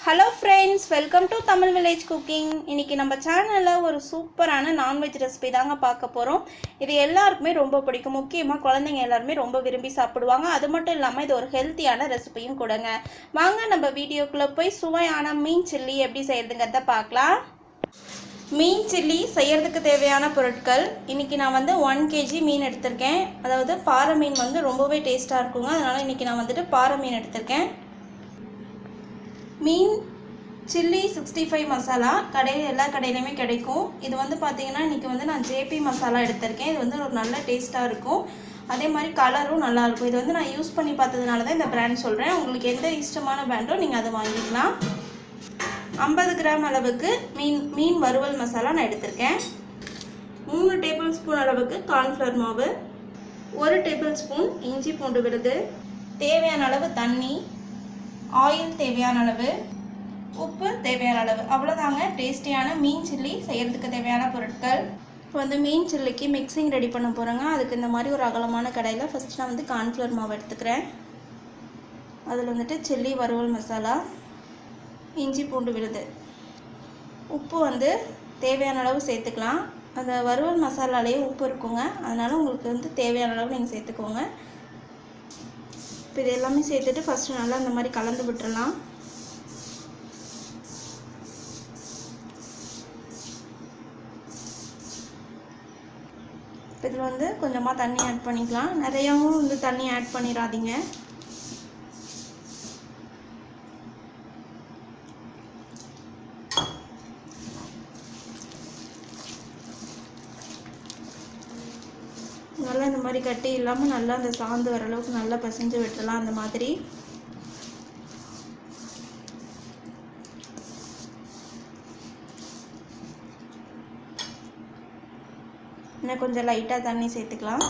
Hello friends, welcome to Tamil Village Cooking. இன்னைக்கு நம்ம சேனல்ல ஒரு சூப்பரான நான்வெஜ் ரெசிபி தாங்க பார்க்க போறோம். இது எல்லாருக்குமே ரொம்ப பிடிக்கும். முக்கியமா குழந்தைங்க எல்லாரும் ரொம்ப விரும்பி சாப்பிடுவாங்க. அது மட்டும் இல்லாம இது ஒரு ஹெல்தியான ரெசிபியும் கூடங்க. வாங்க நம்ம வீடியோக்குள்ள போய் சுவையான மீன் சில்லி எப்படி செய்யறதுங்கறத பார்க்கலாம். மீன் சில்லி செய்யறதுக்கு தேவையான பொருட்கள் இன்னைக்கு நான் 1 kg மீன் எடுத்துர்க்கேன். அதாவது பாறை மீன் ரொம்பவே டேஸ்டா இருக்குங்க. அதனால இன்னைக்கு நான் பாறை மீன் எடுத்துர்க்கேன். மீன் சில்லி 65 மசாலா எல்லா கடையிலுமே கிடைக்கும். இது பார்த்தீங்கன்னா இன்றைக்கி நான் ஜேபி மசாலா எடுத்திருக்கேன். இது ஒரு நல்ல டேஸ்ட்டாக இருக்கும். அதே மாதிரி கலரும் நல்லாயிருக்கும். இது நான் யூஸ் பண்ணி பார்த்ததுனால தான் இந்த பிராண்ட் சொல்கிறேன். உங்களுக்கு எந்த இஷ்டமான பிராண்டோ நீங்கள் அதை வாங்கிக்கலாம். 50 கிராம் அளவுக்கு மீன் வறுவல் மசாலா நான் எடுத்திருக்கேன். 3 டேபிள் ஸ்பூன் அளவுக்கு கார்ன்ஃப்ளவர் மாவு, 1 டேபிள் ஸ்பூன் இஞ்சி பூண்டு விழுது, தேவையான அளவு தண்ணி, ஆயில் தேவையான அளவு, உப்பு தேவையான அளவு. அவ்வளோதாங்க டேஸ்டியான மீன் சில்லி செய்கிறதுக்கு தேவையான பொருட்கள். இப்போ மீன் சில்லிக்கு மிக்சிங் ரெடி பண்ண போகிறேங்க. அதுக்கு இந்த மாதிரி ஒரு அகலமான கடாயில் ஃபஸ்ட்டு நான் கார்ன்ஃப்ளவர் மாவு எடுத்துக்கிறேன். அதில் சில்லி வறுவல் மசாலா, இஞ்சி பூண்டு விழுது, உப்பு தேவையான அளவு சேர்த்துக்கலாம். அந்த வறுவல் மசாலாலேயே உப்பு இருக்குங்க. அதனால் உங்களுக்கு தேவையான அளவு நீங்கள் சேர்த்துக்கோங்க. இப்போ இது எல்லாமே சேர்த்துட்டு ஃபஸ்ட்டு நல்லா இந்த மாதிரி கலந்து விட்டுறலாம். இப்போ இதில் கொஞ்சமாக தண்ணி ஆட் பண்ணிக்கலாம். நிறையாவும் தண்ணி ஆட் பண்ணிடாதீங்க. நல்லா இந்த மாதிரி கட்டி இல்லாமல் நல்லா அந்த சாந்து வர அளவுக்கு நல்லா பிசைஞ்சு விட்டுறலாம். அந்த மாதிரி இன்னும் கொஞ்சம் லைட்டாக தண்ணி சேர்த்துக்கலாம்.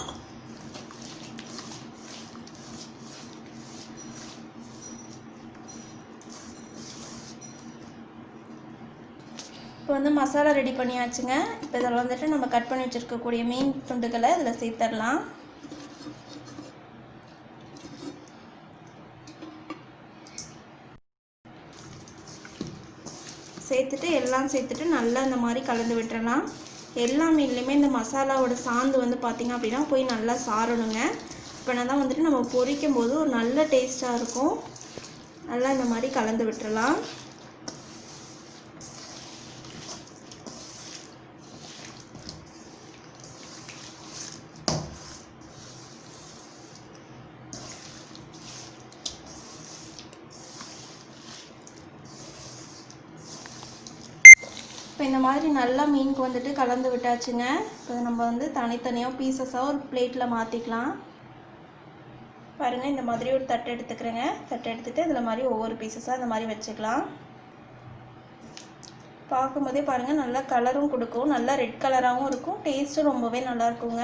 இப்போ மசாலா ரெடி பண்ணியாச்சுங்க. இப்போ இதில் நம்ம கட் பண்ணி வச்சுருக்கக்கூடிய மீன் துண்டுகளை இதில் சேர்த்துடலாம். சேர்த்துட்டு நல்லா இந்த மாதிரி கலந்து விட்டுறலாம். எல்லா மீன்லையுமே இந்த மசாலாவோட சாந்து பார்த்திங்க அப்படின்னா போய் நல்லா சாரணுங்க. இப்போ தான் நம்ம பொரிக்கும் போது ஒரு நல்ல டேஸ்ட்டாக இருக்கும். நல்லா இந்த மாதிரி கலந்து விட்டுறலாம். இப்போ இந்த மாதிரி நல்லா மீனுக்கு கலந்து விட்டாச்சுங்க. இப்போ நம்ம தனித்தனியாக பீசஸாக ஒரு பிளேட்டில் மாற்றிக்கலாம். பாருங்கள், இந்த மாதிரி ஒரு தட்டு எடுத்துக்கிறேங்க. தட்டு எடுத்துகிட்டு இதில் மாதிரி ஒவ்வொரு பீசஸாக இந்த மாதிரி வச்சுக்கலாம். பார்க்கும்போதே பாருங்கள் நல்லா கலரும் கொடுக்கும். நல்லா ரெட் கலராகவும் இருக்கும். டேஸ்ட்டும் ரொம்பவே நல்லா இருக்குங்க.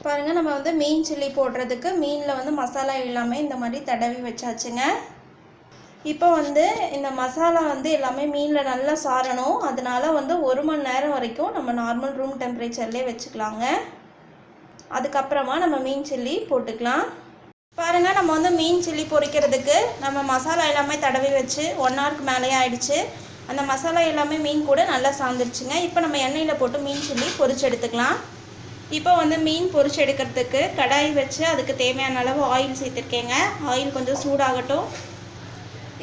பாருங்கள், நம்ம மீன் சில்லி போடுறதுக்கு மீனில் மசாலா எல்லாமே இந்த மாதிரி தடவி வச்சாச்சுங்க. இப்போ இந்த மசாலா எல்லாமே மீனில் நல்லா சாரணும். அதனால 1 மணி நேரம் வரைக்கும் நம்ம நார்மல் ரூம் டெம்பரேச்சர்லேயே வச்சுக்கலாங்க. அதுக்கப்புறமா நம்ம மீன் சில்லி போட்டுக்கலாம். பாருங்கள், நம்ம மீன் சில்லி பொரிக்கிறதுக்கு நம்ம மசாலா எல்லாமே தடவி வச்சு 1 ஹவருக்கு மேலேயே ஆயிடுச்சு. அந்த மசாலா எல்லாமே மீன் கூட நல்லா சாந்துருச்சுங்க. இப்போ நம்ம எண்ணெயில் போட்டு மீன் சில்லி பொரிச்சு எடுத்துக்கலாம். இப்போ மீன் பொரிச்சு எடுக்கிறதுக்கு கடாய் வச்சு அதுக்கு தேவையான அளவு ஆயில் சேர்த்துருக்கேங்க. ஆயில் கொஞ்சம் சூடாகட்டும்.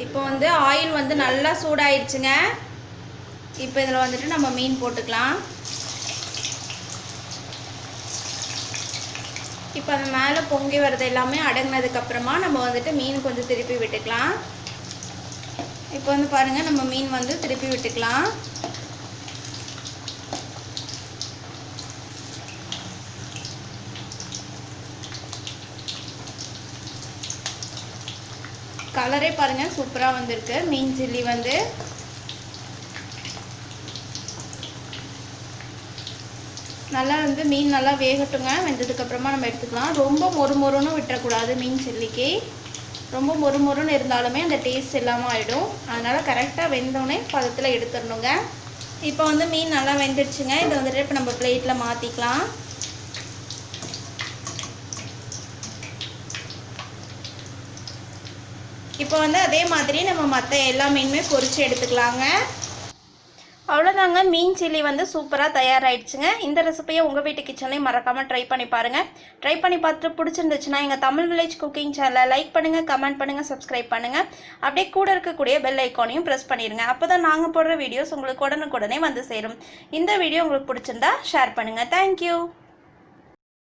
இப்போ ஆயில் நல்லா சூடாயிடுச்சுங்க. இப்போ இதில் நம்ம மீன் போட்டுக்கலாம். இப்போ அந்த மேலே பொங்கி வர்றது எல்லாமே அடங்கினதுக்கப்புறமா நம்ம மீன் கொஞ்சம் திருப்பி விட்டுக்கலாம். இப்போ பாருங்கள், நம்ம மீன் திருப்பி விட்டுக்கலாம். கலரே பாருங்கள் சூப்பராக வந்திருக்கு. மீன் சில்லி நல்லா மீன் நல்லா வேகட்டுங்க. வெந்ததுக்கப்புறமா நம்ம எடுத்துக்கலாம். ரொம்ப மொறுமொறுன்னு விட்டுறக்கூடாது. மீன் சில்லிக்கு ரொம்ப மொறுமொறுன்னு இருந்தாலுமே அந்த டேஸ்ட் இல்லாமல் ஆகிடும். அதனால் கரெக்டாக வெந்தோடனே பதத்தில் எடுத்துடணுங்க. இப்போ மீன் நல்லா வெந்துடுச்சுங்க. இதை இப்போ நம்ம பிளேட்டில் மாற்றிக்கலாம். இப்போ வந்து அதே மாதிரி நம்ம மற்ற எல்லா மீனுமே பொரித்து எடுத்துக்கலாங்க. அவ்வளோதாங்க, மீன் சில்லி வந்து சூப்பராக தயாராகிடுச்சுங்க. இந்த ரெசிபியை உங்கள் வீட்டு கிச்சன்லேயும் மறக்காமல் ட்ரை பண்ணி பாருங்கள். ட்ரை பண்ணி பார்த்துட்டு பிடிச்சிருந்துச்சுன்னா எங்கள் தமிழ் வில்லேஜ் குக்கிங் சேனலை லைக் பண்ணுங்கள், கமெண்ட் பண்ணுங்கள், சப்ஸ்கிரைப் பண்ணுங்கள். அப்படியே கூட இருக்கக்கூடிய பெல் ஐக்கானையும் ப்ரெஸ் பண்ணிடுங்க. அப்போ தான் நாங்கள் போடுற வீடியோஸ் உங்களுக்கு உடனுக்குடனே வந்து சேரும். இந்த வீடியோ உங்களுக்கு பிடிச்சிருந்தா ஷேர் பண்ணுங்கள். தேங்க்யூ.